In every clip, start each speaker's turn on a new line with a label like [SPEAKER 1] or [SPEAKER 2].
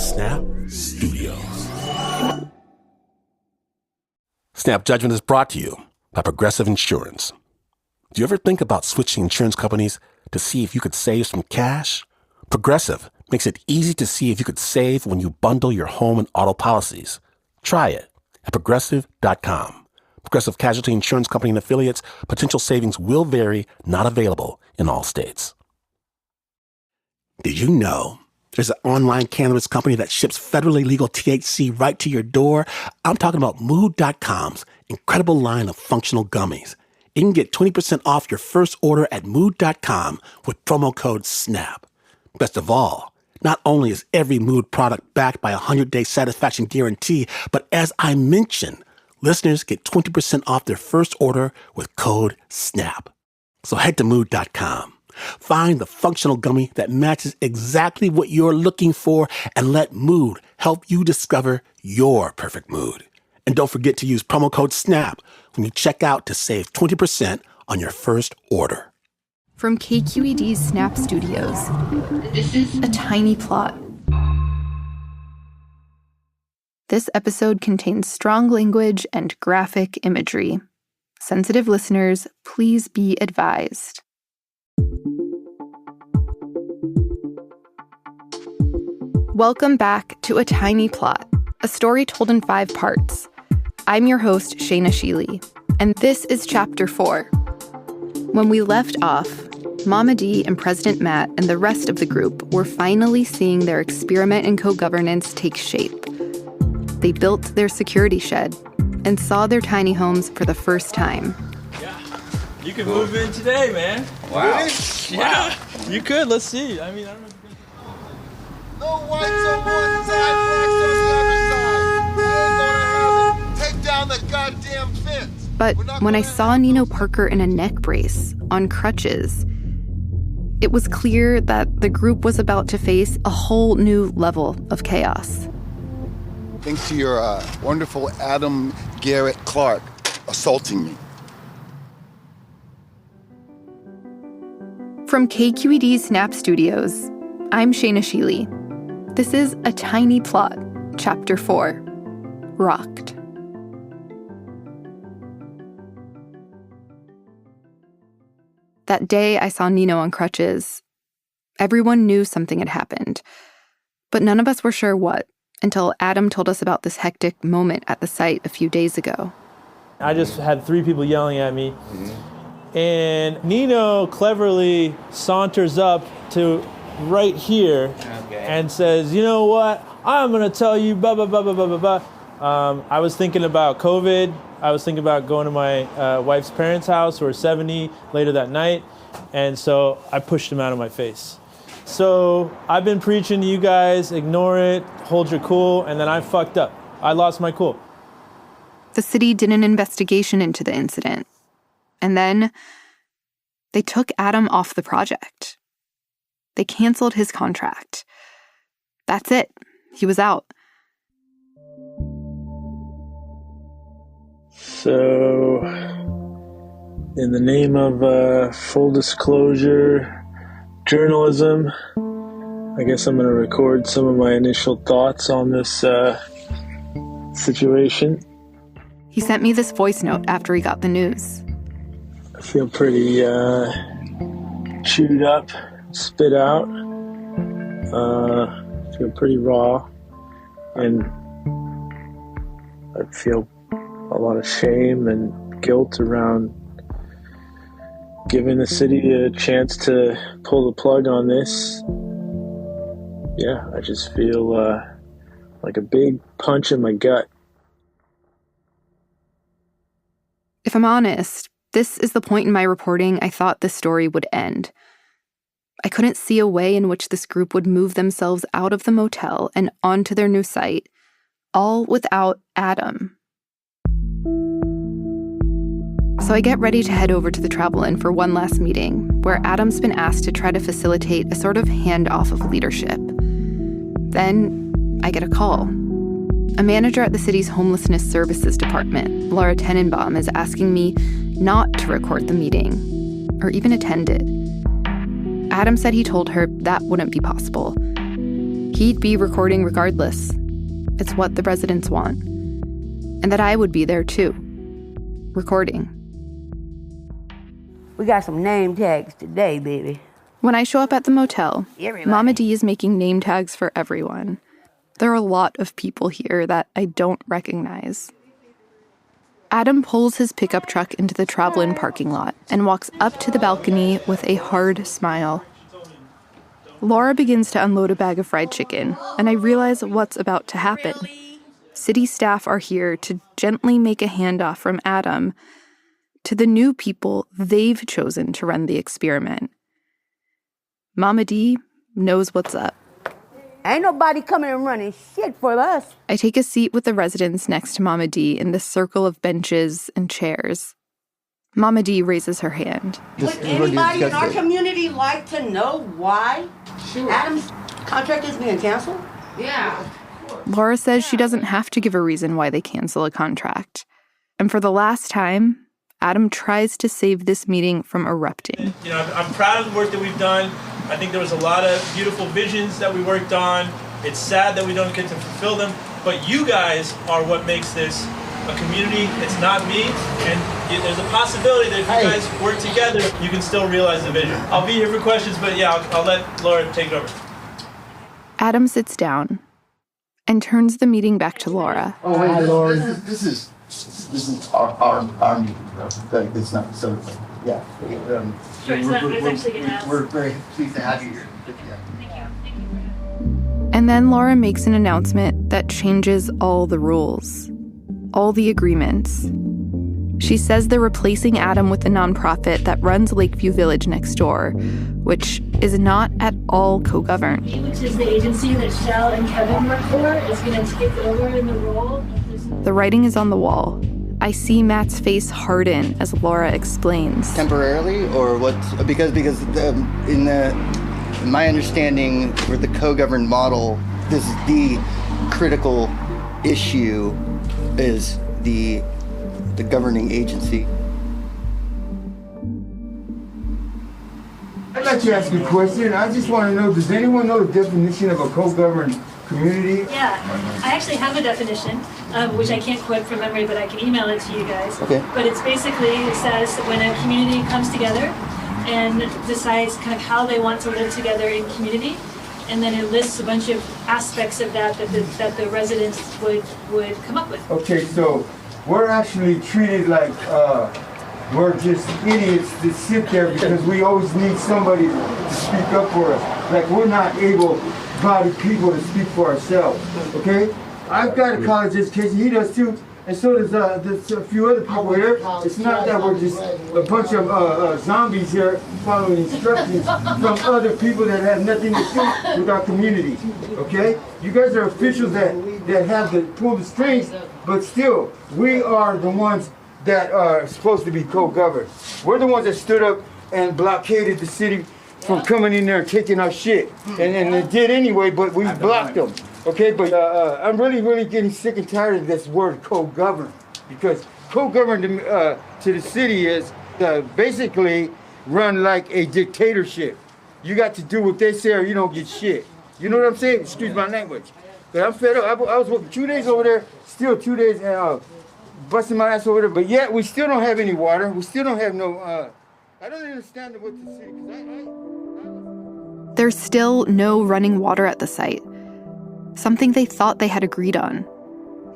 [SPEAKER 1] Snap Studios. Snap Judgment is brought to you by Progressive Insurance. Do you ever think about switching insurance companies to see if you could save some cash? Progressive makes it easy to see if you could save when you bundle your home and auto policies. Try it at Progressive.com. Progressive Casualty Insurance Company and affiliates. Potential savings will vary, not available in all states. Did you know there's an online cannabis company that ships federally legal THC right to your door? I'm talking about Mood.com's incredible line of functional gummies. You can get 20% off your first order at Mood.com with promo code SNAP. Best of all, not only is every Mood product backed by a 100-day satisfaction guarantee, but as I mentioned, listeners get 20% off their first order with code SNAP. So head to Mood.com. Find the functional gummy that matches exactly what you're looking for and let Mood help you discover your perfect mood. And don't forget to use promo code SNAP when you check out to save 20% on your first order.
[SPEAKER 2] From KQED's Snap Studios, this is A Tiny Plot. This episode contains strong language and graphic imagery. Sensitive listeners, please be advised. Welcome back to A Tiny Plot, a story told in 5 parts. I'm your host, Shayna Sheely, and this is Chapter 4. When we left off, Mama D and President Matt and the rest of the group were finally seeing their experiment in co-governance take shape. They built their security shed and saw their tiny homes for the first time.
[SPEAKER 3] Yeah, you can move in today, man.
[SPEAKER 4] Wow.
[SPEAKER 3] Really? Yeah, you could. Let's see. I don't know.
[SPEAKER 4] No whites on one side, blacks on the other side. We ain't gonna have it. Take down the goddamn fence.
[SPEAKER 2] But when I saw Nino Parker in a neck brace, on crutches, it was clear that the group was about to face a whole new level of chaos.
[SPEAKER 4] Thanks to your wonderful Adam Garrett Clark assaulting me.
[SPEAKER 2] From KQED's Snap Studios, I'm Shayna Sheely. This is A Tiny Plot, Chapter 4, Rocked. That day I saw Nino on crutches. Everyone knew something had happened, but none of us were sure what until Adam told us about this hectic moment at the site a few days ago.
[SPEAKER 3] I just had 3 people yelling at me, and Nino cleverly saunters up to right here and says, you know what, I'm going to tell you blah, blah, blah, blah, blah, blah, blah. I was thinking about COVID. I was thinking about going to my wife's parents' house who are 70 later that night, and so I pushed him out of my face. So I've been preaching to you guys, ignore it, hold your cool, and then I fucked up. I lost my cool.
[SPEAKER 2] The city did an investigation into the incident, and then they took Adam off the project. They canceled his contract. That's it. He was out.
[SPEAKER 3] So, in the name of full disclosure journalism, I guess I'm going to record some of my initial thoughts on this situation.
[SPEAKER 2] He sent me this voice note after he got the news.
[SPEAKER 3] I feel pretty chewed up, spit out. I feel pretty raw, and I feel a lot of shame and guilt around giving the city a chance to pull the plug on this. Yeah, I just feel like a big punch in my gut.
[SPEAKER 2] If I'm honest, this is the point in my reporting I thought this story would end. I couldn't see a way in which this group would move themselves out of the motel and onto their new site, all without Adam. So I get ready to head over to the Travel Inn for one last meeting, where Adam's been asked to try to facilitate a sort of handoff of leadership. Then I get a call. A manager at the city's homelessness services department, Laura Tenenbaum, is asking me not to record the meeting, or even attend it. Adam said he told her that wouldn't be possible. He'd be recording regardless. It's what the residents want. And that I would be there too, recording.
[SPEAKER 5] We got some name tags today, baby.
[SPEAKER 2] When I show up at the motel,
[SPEAKER 5] Everybody.
[SPEAKER 2] Mama D is making name tags for everyone. There are a lot of people here that I don't recognize. Adam pulls his pickup truck into the travel-in parking lot and walks up to the balcony with a hard smile. Laura begins to unload a bag of fried chicken, and I realize what's about to happen. City staff are here to gently make a handoff from Adam to the new people they've chosen to run the experiment. Mama D knows what's up.
[SPEAKER 5] Ain't nobody coming and running shit for us.
[SPEAKER 2] I take a seat with the residents next to Mama D in the circle of benches and chairs. Mama D raises her hand.
[SPEAKER 6] Would anybody in our community like to know why Adam's contract is being canceled?
[SPEAKER 7] Yeah.
[SPEAKER 2] Laura says she doesn't have to give a reason why they cancel a contract. And for the last time, Adam tries to save this meeting from erupting.
[SPEAKER 3] You know, I'm proud of the work that we've done. I think there was a lot of beautiful visions that we worked on. It's sad that we don't get to fulfill them, but you guys are what makes this a community. It's not me, and there's a possibility that if you guys work together, you can still realize the vision. I'll be here for questions, but yeah, I'll let Laura take it over.
[SPEAKER 2] Adam sits down and turns the meeting back to Laura.
[SPEAKER 8] Oh, wait, Laura. This is our meeting, bro. It's not, so, yeah. We're very pleased to have you here. Yeah.
[SPEAKER 2] And then Laura makes an announcement that changes all the rules, all the agreements. She says they're replacing Adam with the nonprofit that runs Lakeview Village next door, which is not at all co-governed.
[SPEAKER 9] Which is the agency that Shell and Kevin work for, is going to take over in the role.
[SPEAKER 2] The writing is on the wall. I see Matt's face harden as Laura explains.
[SPEAKER 8] Temporarily, or what? Because in my understanding, for the co-governed model, this is the critical issue is the governing agency.
[SPEAKER 10] I'd like to ask you a question. I just want to know, does anyone know the definition of a co-governed community?
[SPEAKER 9] Yeah, I actually have a definition, which I can't quote from memory, but I can email it to you guys.
[SPEAKER 8] Okay.
[SPEAKER 9] But it says when a community comes together and decides kind of how they want to live together in community, and then it lists a bunch of aspects of that the residents would come up with.
[SPEAKER 10] Okay, so we're actually treated like we're just idiots that sit there because we always need somebody to speak up for us. Like we're not able-bodied people to speak for ourselves, okay? I've got a college education, he does too, and so there's a few other people here. It's not that we're just a bunch of zombies here following instructions from other people that have nothing to do with our community, okay? You guys are officials that have to pull the strings, but still, we are the ones that are supposed to be co-governed. We're the ones that stood up and blockaded the city from coming in there and taking our shit. And they did anyway, but we blocked them. Okay, but I'm really getting sick and tired of this word co-govern. Because co-govern to the city is basically run like a dictatorship. You got to do what they say or you don't get shit. You know what I'm saying? Excuse my language. But I'm fed up. I was working 2 days over there, still 2 days, and busting my ass over there. But yet, we still don't have any water. We still don't have no, I don't understand what the city,
[SPEAKER 2] There's still no running water at the site. Something they thought they had agreed on.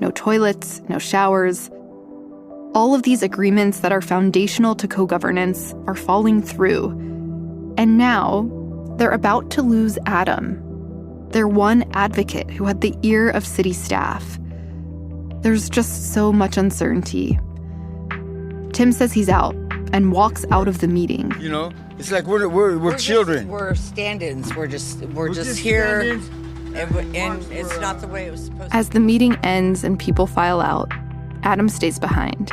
[SPEAKER 2] No toilets, no showers. All of these agreements that are foundational to co-governance are falling through. And now, they're about to lose Adam, their one advocate who had the ear of city staff. There's just so much uncertainty. Tim says he's out and walks out of the meeting.
[SPEAKER 10] You know, it's like we're children.
[SPEAKER 6] We're stand-ins. We're just here, and it's not the way it was supposed to.
[SPEAKER 2] As the meeting ends and people file out, Adam stays behind.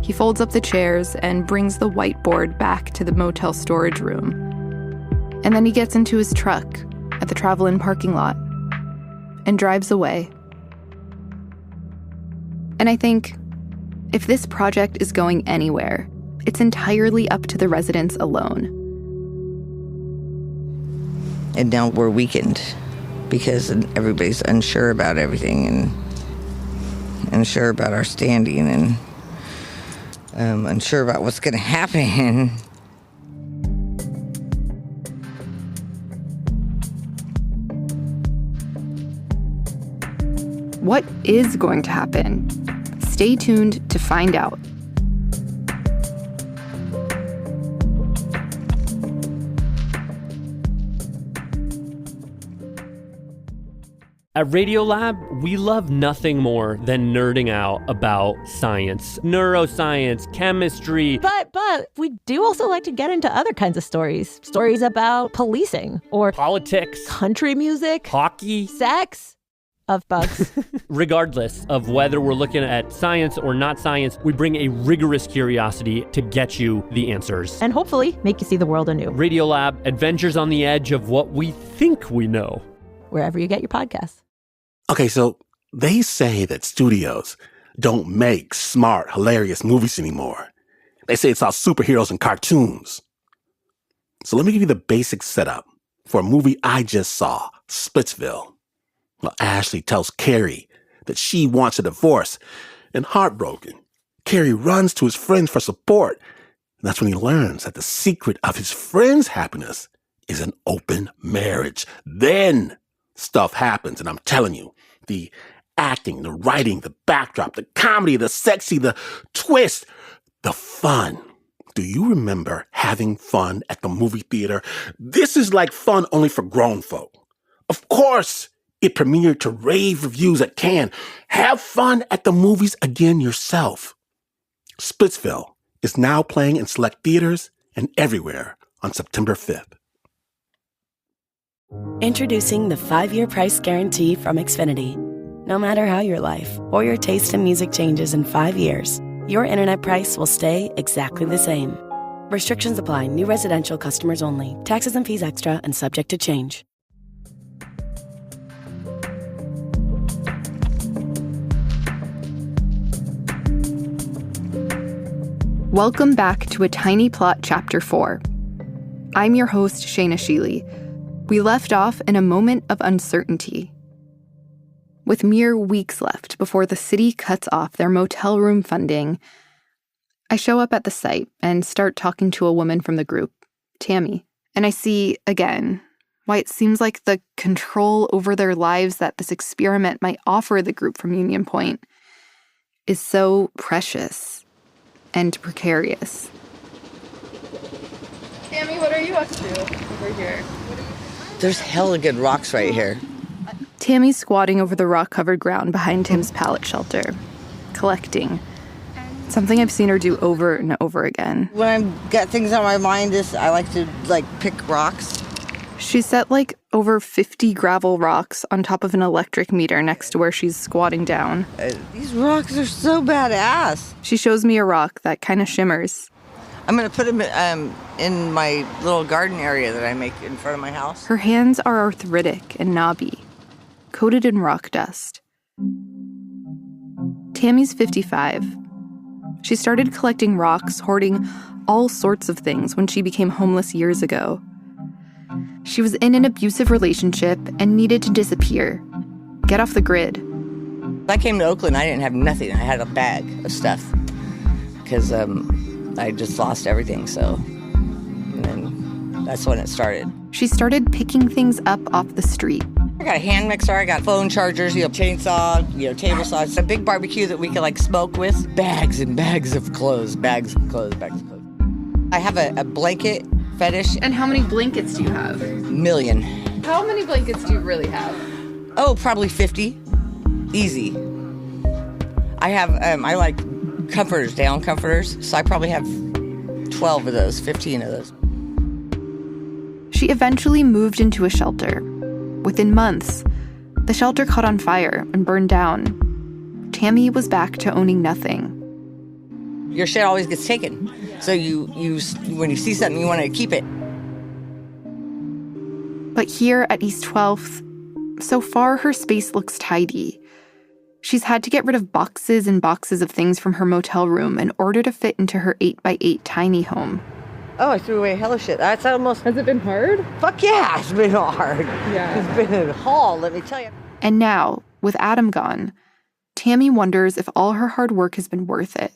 [SPEAKER 2] He folds up the chairs and brings the whiteboard back to the motel storage room. And then he gets into his truck at the travel-in parking lot and drives away. And I think, if this project is going anywhere, it's entirely up to the residents alone.
[SPEAKER 6] And now we're weakened.
[SPEAKER 7] because everybody's unsure about everything and unsure about our standing and unsure about what's going to happen.
[SPEAKER 2] What is going to happen? Stay tuned to find out.
[SPEAKER 11] At Radiolab, we love nothing more than nerding out about science, neuroscience, chemistry.
[SPEAKER 12] But we do also like to get into other kinds of stories. Stories about policing or
[SPEAKER 11] politics,
[SPEAKER 12] country music,
[SPEAKER 11] hockey,
[SPEAKER 12] sex, of bugs.
[SPEAKER 11] Regardless of whether we're looking at science or not science, we bring a rigorous curiosity to get you the answers.
[SPEAKER 12] And hopefully make you see the world anew.
[SPEAKER 11] Radiolab, adventures on the edge of what we think we know.
[SPEAKER 12] Wherever you get your podcasts.
[SPEAKER 1] Okay, so they say that studios don't make smart, hilarious movies anymore. They say it's all superheroes and cartoons. So let me give you the basic setup for a movie I just saw, Splitsville. Well, Ashley tells Carrie that she wants a divorce, and heartbroken, Carrie runs to his friends for support. And that's when he learns that the secret of his friend's happiness is an open marriage. Then stuff happens, and I'm telling you, the acting, the writing, the backdrop, the comedy, the sexy, the twist, the fun. Do you remember having fun at the movie theater? This is like fun only for grown folk. Of course, it premiered to rave reviews at Cannes. Have fun at the movies again yourself. Splitsville is now playing in select theaters and everywhere on September 5th.
[SPEAKER 13] Introducing the 5-year price guarantee from Xfinity. No matter how your life or your taste in music changes in 5 years, your internet price will stay exactly the same. Restrictions apply. New residential customers only. Taxes and fees extra and subject to change.
[SPEAKER 2] Welcome back to A Tiny Plot Chapter 4. I'm your host, Shayna Sheely. We left off in a moment of uncertainty. With mere weeks left before the city cuts off their motel room funding, I show up at the site and start talking to a woman from the group, Tammy, and I see, again, why it seems like the control over their lives that this experiment might offer the group from Union Point is so precious and precarious.
[SPEAKER 14] Tammy, what are you up to over here?
[SPEAKER 7] There's hella good rocks right here.
[SPEAKER 2] Tammy's squatting over the rock-covered ground behind Tim's pallet shelter, collecting. Something I've seen her do over and over again.
[SPEAKER 7] When I've got things on my mind, I like to pick rocks.
[SPEAKER 2] She set over 50 gravel rocks on top of an electric meter next to where she's squatting down.
[SPEAKER 7] These rocks are so badass.
[SPEAKER 2] She shows me a rock that kind of shimmers.
[SPEAKER 7] I'm going to put them in my little garden area that I make in front of my house.
[SPEAKER 2] Her hands are arthritic and knobby, coated in rock dust. Tammy's 55. She started collecting rocks, hoarding all sorts of things when she became homeless years ago. She was in an abusive relationship and needed to disappear, get off the grid.
[SPEAKER 7] When I came to Oakland, I didn't have nothing. I had a bag of stuff because I just lost everything, and then that's when it started.
[SPEAKER 2] She started picking things up off the street.
[SPEAKER 7] I got a hand mixer, I got phone chargers, chainsaw, table saw. It's a big barbecue that we could smoke with. Bags and bags of clothes, bags of clothes. I have a blanket fetish.
[SPEAKER 2] And how many blankets do you have?
[SPEAKER 7] Million.
[SPEAKER 2] How many blankets do you really have?
[SPEAKER 7] Oh, probably 50. Easy. I have, I like comforters, down comforters, so I probably have 12 of those, 15 of those.
[SPEAKER 2] She eventually moved into a shelter. Within months, the shelter caught on fire and burned down. Tammy was back to owning nothing.
[SPEAKER 7] Your shit always gets taken, so you when you see something, you want to keep it.
[SPEAKER 2] But here at East 12th, so far her space looks tidy. She's had to get rid of boxes and boxes of things from her motel room in order to fit into her 8x8 tiny home.
[SPEAKER 7] Oh, I threw away hella shit. That's almost...
[SPEAKER 14] Has it been hard?
[SPEAKER 7] Fuck yeah, it's been hard.
[SPEAKER 14] Yeah.
[SPEAKER 7] It's been a haul, let me tell you.
[SPEAKER 2] And now, with Adam gone, Tammy wonders if all her hard work has been worth it.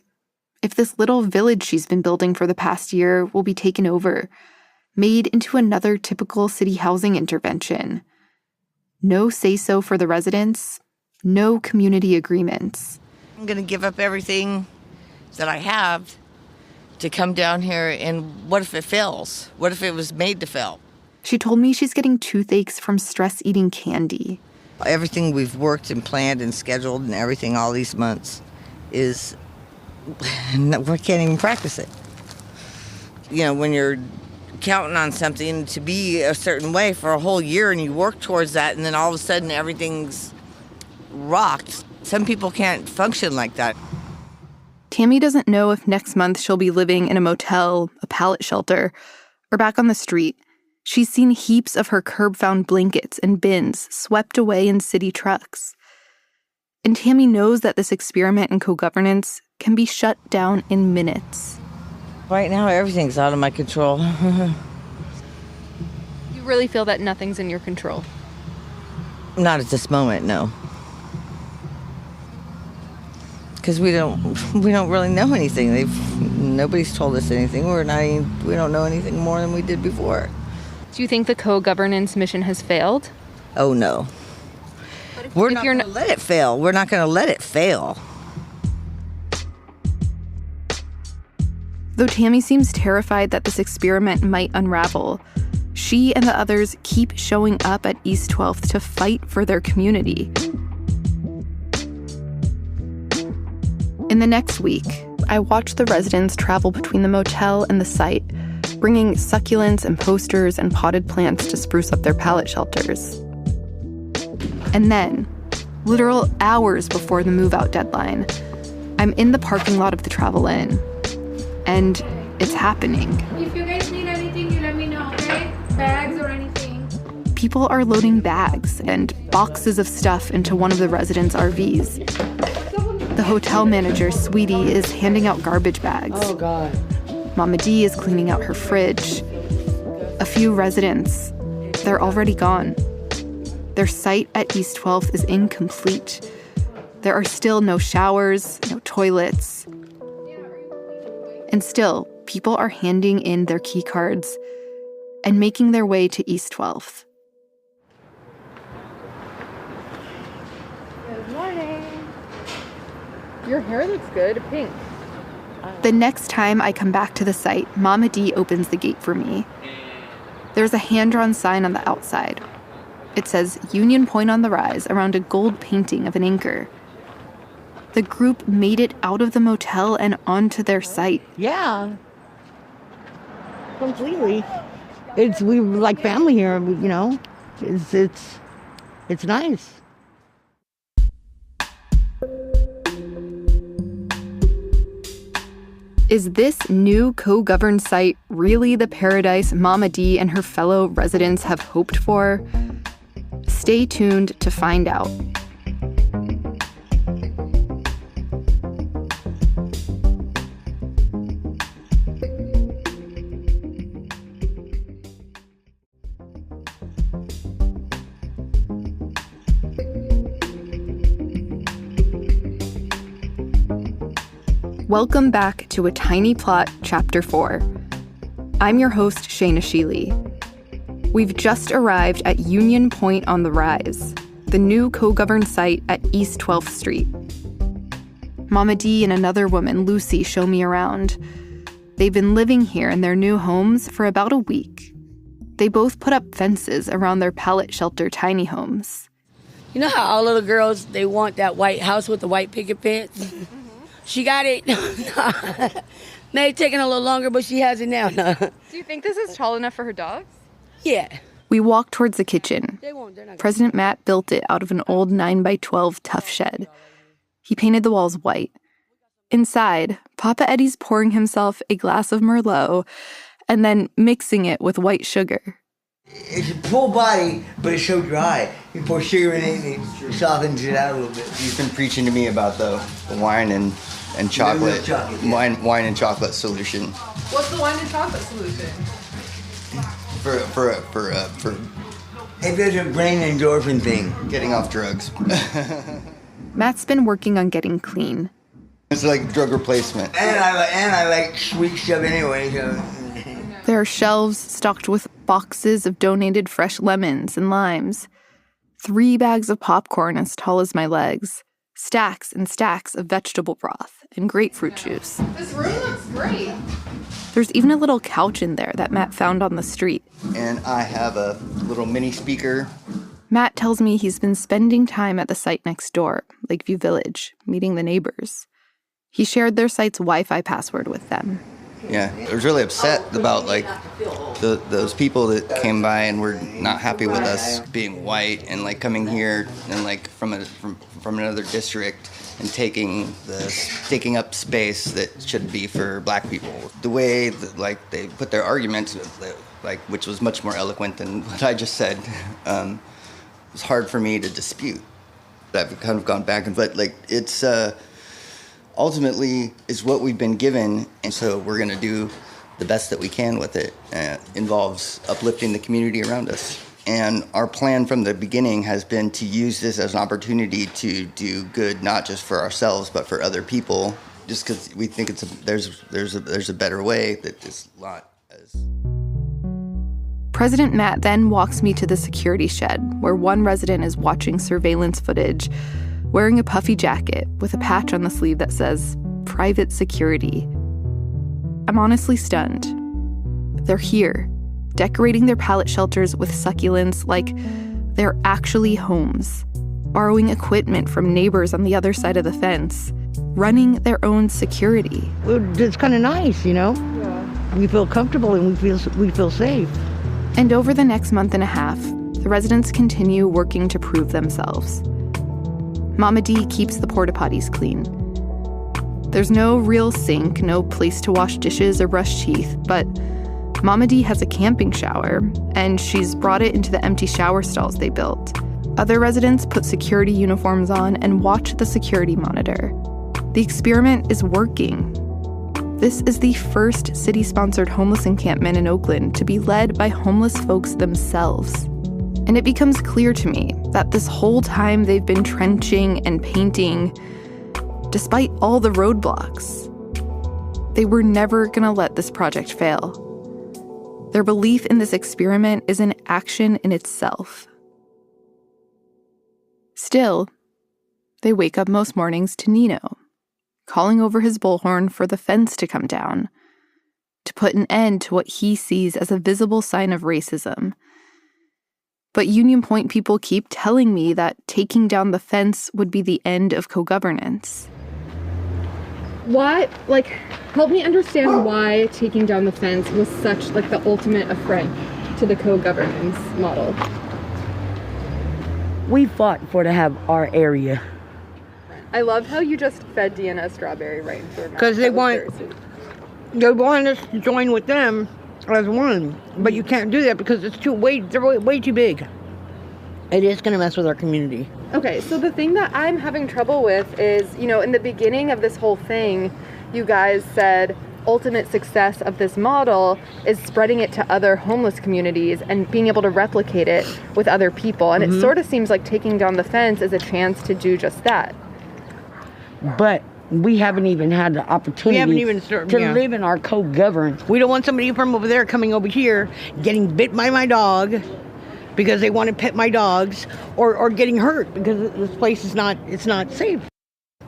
[SPEAKER 2] If this little village she's been building for the past year will be taken over, made into another typical city housing intervention. No say-so for the residents, no community agreements.
[SPEAKER 7] I'm going to give up everything that I have to come down here, and what if it fails? What if it was made to fail?
[SPEAKER 2] She told me she's getting toothaches from stress-eating candy.
[SPEAKER 7] Everything we've worked and planned and scheduled and everything all these months is... we can't even practice it. You know, when you're counting on something to be a certain way for a whole year and you work towards that and then all of a sudden everything's rocked, some people can't function like that.
[SPEAKER 2] Tammy doesn't know if next month she'll be living in a motel, a pallet shelter, or back on the street. She's seen heaps of her curb-found blankets and bins swept away in city trucks. And Tammy knows that this experiment in co-governance can be shut down in minutes.
[SPEAKER 7] Right now, everything's out of my control.
[SPEAKER 2] You really feel that nothing's in your control?
[SPEAKER 7] Not at this moment, no. Because we don't really know anything. Nobody's told us anything. We don't know anything more than we did before.
[SPEAKER 2] Do you think the co-governance mission has failed?
[SPEAKER 7] Oh no. We're not going to let it fail. We're not going to let it fail.
[SPEAKER 2] Though Tammy seems terrified that this experiment might unravel, she and the others keep showing up at East 12th to fight for their community. In the next week, I watch the residents travel between the motel and the site, bringing succulents and posters and potted plants to spruce up their pallet shelters. And then, literal hours before the move-out deadline, I'm in the parking lot of the Travel Inn. And it's happening.
[SPEAKER 15] If you guys need anything, you let me know, okay? Bags or anything.
[SPEAKER 2] People are loading bags and boxes of stuff into one of the residents' RVs. The hotel manager, Sweetie, is handing out garbage bags.
[SPEAKER 6] Oh, God.
[SPEAKER 2] Mama D is cleaning out her fridge. A few residents, they're already gone. Their site at East 12th is incomplete. There are still no showers, no toilets. And still, people are handing in their key cards and making their way to East 12th.
[SPEAKER 14] Good morning. Your hair looks good, pink.
[SPEAKER 2] The next time I come back to the site, Mama D opens the gate for me. There's a hand-drawn sign on the outside. It says Union Point on the Rise around a gold painting of an anchor. The group made it out of the motel and onto their site.
[SPEAKER 5] Yeah. Completely. We like family here, you know. It's nice.
[SPEAKER 2] Is this new co-governed site really the paradise Mama D and her fellow residents have hoped for? Stay tuned to find out. Welcome back to A Tiny Plot, Chapter 4. I'm your host, Shaina Sheely. We've just arrived at Union Point on the Rise, the new co-governed site at East 12th Street. Mama D and another woman, Lucy, show me around. They've been living here in their new homes for about a week. They both put up fences around their pallet shelter tiny homes.
[SPEAKER 16] You know how all little girls, they want that white house with the white picket fence? She got it. May taking a little longer, but she has it now.
[SPEAKER 14] Do you think this is tall enough for her dogs?
[SPEAKER 16] Yeah.
[SPEAKER 2] We walk towards the kitchen. President Matt built it out of an old 9x12 tough shed. He painted the walls white. Inside, Papa Eddie's pouring himself a glass of Merlot and then mixing it with white sugar.
[SPEAKER 17] It's a full body, but it's so dry. You pour sugar in it and it softens it out a little bit.
[SPEAKER 8] He's been preaching to me about the wine and and chocolate,
[SPEAKER 17] Chocolate, yeah.
[SPEAKER 8] wine and chocolate solution.
[SPEAKER 14] What's the wine and chocolate solution?
[SPEAKER 8] For
[SPEAKER 17] If there's a brain endorphin thing.
[SPEAKER 8] getting off drugs.
[SPEAKER 2] Matt's been working on getting clean.
[SPEAKER 8] It's like drug replacement.
[SPEAKER 17] And I like sweet stuff anyway, so.
[SPEAKER 2] There are shelves stocked with boxes of donated fresh lemons and limes, 3 bags of popcorn as tall as my legs, stacks and stacks of vegetable broth and grapefruit juice.
[SPEAKER 14] This room looks great.
[SPEAKER 2] There's even a little couch in there that Matt found on the street.
[SPEAKER 8] And I have a little mini speaker.
[SPEAKER 2] Matt tells me he's been spending time at the site next door, Lakeview Village, meeting the neighbors. He shared their site's Wi-Fi password with them.
[SPEAKER 8] Yeah, I was really upset about like those people that came by and were not happy with us being white and like coming here and like from another district and taking up space that should be for black people. The way that like they put their arguments, like which was much more eloquent than what I just said, was hard for me to dispute. I've kind of gone back and but like it's. Ultimately is what we've been given, and so we're going to do the best that we can with it. Involves uplifting the community around us. And our plan from the beginning has been to use this as an opportunity to do good, not just for ourselves, but for other people, just because we think there's a better way that this lot is.
[SPEAKER 2] President Matt then walks me to the security shed, where one resident is watching surveillance footage, wearing a puffy jacket with a patch on the sleeve that says, Private Security. I'm honestly stunned. They're here, decorating their pallet shelters with succulents like they're actually homes, borrowing equipment from neighbors on the other side of the fence, running their own security.
[SPEAKER 18] It's kind of nice, you know? Yeah. We feel comfortable and we feel safe.
[SPEAKER 2] And over the next month and a half, the residents continue working to prove themselves. Mama D keeps the porta potties clean. There's no real sink, no place to wash dishes or brush teeth, but Mama D has a camping shower, and she's brought it into the empty shower stalls they built. Other residents put security uniforms on and watch the security monitor. The experiment is working. This is the first city-sponsored homeless encampment in Oakland to be led by homeless folks themselves. And it becomes clear to me that this whole time they've been trenching and painting, despite all the roadblocks, they were never going to let this project fail. Their belief in this experiment is an action in itself. Still, they wake up most mornings to Nino, calling over his bullhorn for the fence to come down, to put an end to what he sees as a visible sign of racism. But Union Point people keep telling me that taking down the fence would be the end of co-governance.
[SPEAKER 14] Why, help me understand why taking down the fence was such, the ultimate affront to the co-governance model.
[SPEAKER 18] We fought for to have our area.
[SPEAKER 14] I love how you just fed Deanna a strawberry right into her mouth.
[SPEAKER 18] Because they want us to join with them as one, but you can't do that because they're way too big. It is going to mess with our community.
[SPEAKER 14] Okay, so the thing that I'm having trouble with is, in the beginning of this whole thing, you guys said ultimate success of this model is spreading it to other homeless communities and being able to replicate it with other people. And it sort of seems like taking down the fence is a chance to do just that.
[SPEAKER 18] But we haven't even had the opportunity to live in our co-governance. We don't want somebody from over there coming over here, getting bit by my dog because they want to pet my dogs, or getting hurt because this place is not safe.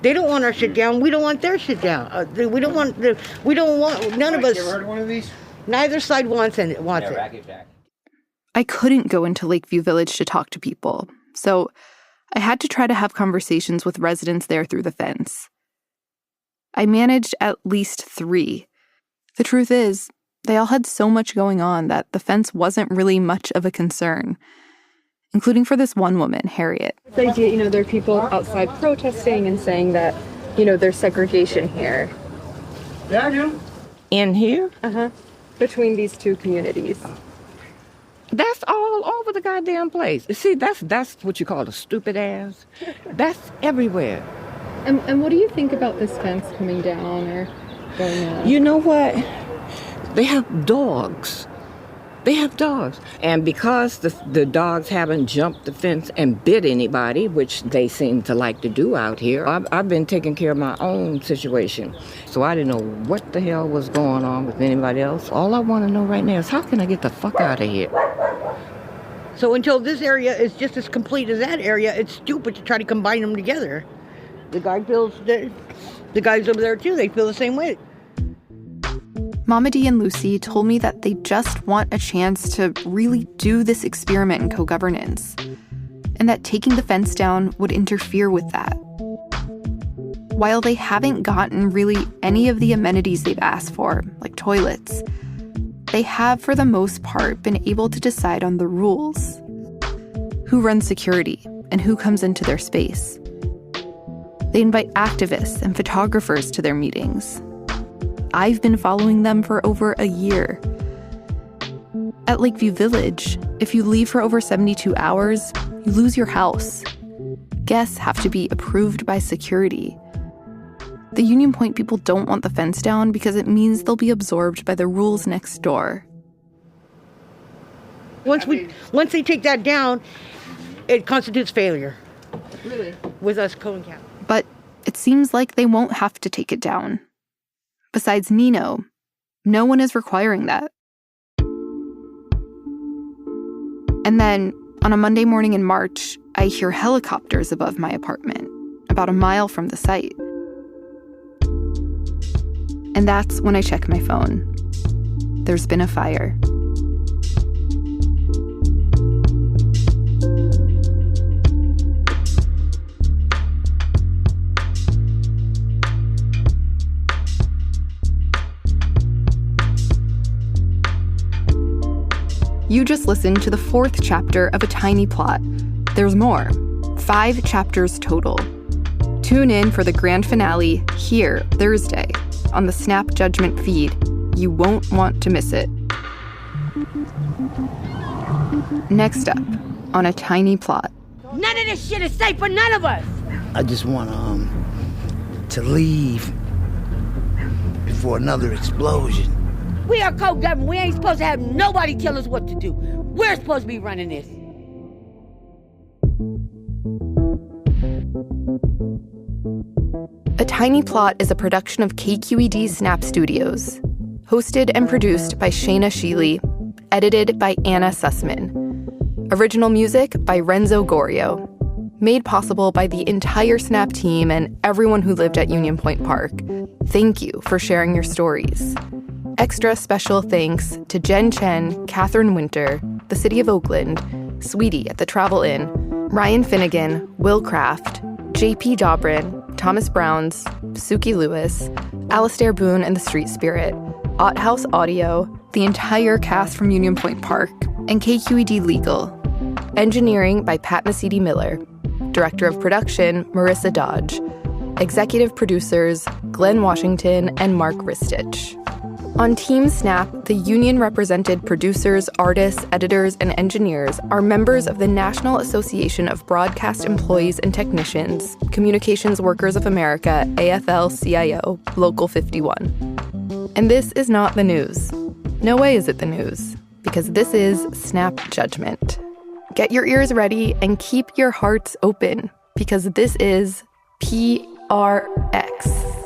[SPEAKER 18] They don't want our shit down. We don't want their shit down. We don't want none of us. You ever heard of one of these? Neither side wants it.
[SPEAKER 2] I couldn't go into Lakeview Village to talk to people, so I had to try to have conversations with residents there through the fence. I managed at least 3. The truth is, they all had so much going on that the fence wasn't really much of a concern, including for this one woman, Harriet.
[SPEAKER 14] The idea, there are people outside protesting and saying that, there's segregation here.
[SPEAKER 18] Yeah, I do. In here?
[SPEAKER 14] Uh-huh. Between these two communities.
[SPEAKER 19] That's all over the goddamn place. See, that's what you call a stupid ass. That's everywhere.
[SPEAKER 14] And what do you think about this fence coming down or going up?
[SPEAKER 19] You know what? They have dogs. They have dogs. And because the dogs haven't jumped the fence and bit anybody, which they seem to like to do out here, I've been taking care of my own situation. So I didn't know what the hell was going on with anybody else. All I want to know right now is how can I get the fuck out of here?
[SPEAKER 18] So until this area is just as complete as that area, it's stupid to try to combine them together. The guys over there too, they feel the same way.
[SPEAKER 2] Mama Dee and Lucy told me that they just want a chance to really do this experiment in co-governance, and that taking the fence down would interfere with that. While they haven't gotten really any of the amenities they've asked for, like toilets, they have, for the most part, been able to decide on the rules. Who runs security and who comes into their space. They invite activists and photographers to their meetings. I've been following them for over a year. At Lakeview Village, if you leave for over 72 hours, you lose your house. Guests have to be approved by security. The Union Point people don't want the fence down because it means they'll be absorbed by the rules next door.
[SPEAKER 18] Once they take that down, it constitutes failure.
[SPEAKER 14] Really?
[SPEAKER 18] With us Cohen County.
[SPEAKER 2] But it seems like they won't have to take it down. Besides Nino, no one is requiring that. And then, on a Monday morning in March, I hear helicopters above my apartment, about a mile from the site. And that's when I check my phone. There's been a fire. You just listened to the 4th chapter of A Tiny Plot. There's more. 5 chapters total. Tune in for the grand finale here Thursday on the Snap Judgment feed. You won't want to miss it. Next up on A Tiny Plot.
[SPEAKER 16] None of this shit is safe for none of us.
[SPEAKER 17] I just want to leave before another explosion.
[SPEAKER 16] We are co-government. We ain't supposed to have nobody tell us what to do. We're supposed to be running this.
[SPEAKER 2] A Tiny Plot is a production of KQED Snap Studios. Hosted and produced by Shayna Sheely. Edited by Anna Sussman. Original music by Renzo Gorio. Made possible by the entire Snap team and everyone who lived at Union Point Park. Thank you for sharing your stories. Extra special thanks to Jen Chien, Catherine Winter, the City of Oakland, Sweetie at the Travel Inn, Ryan Finnegan, Will Kraft, JP Dobrin, Thomas Brouns, Sukey Lewis, Alistair Boone and the Street Spirit, Ott House Audio, the entire cast from Union Point Park, and KQED Legal. Engineering by Pat Mesiti-Miller. Director of Production, Marissa Dodge. Executive producers, Glenn Washington and Mark Ristich. On Team Snap, the union-represented producers, artists, editors, and engineers are members of the National Association of Broadcast Employees and Technicians, Communications Workers of America, AFL-CIO, Local 51. And this is not the news. No way is it the news, because this is Snap Judgment. Get your ears ready and keep your hearts open, because this is PRX.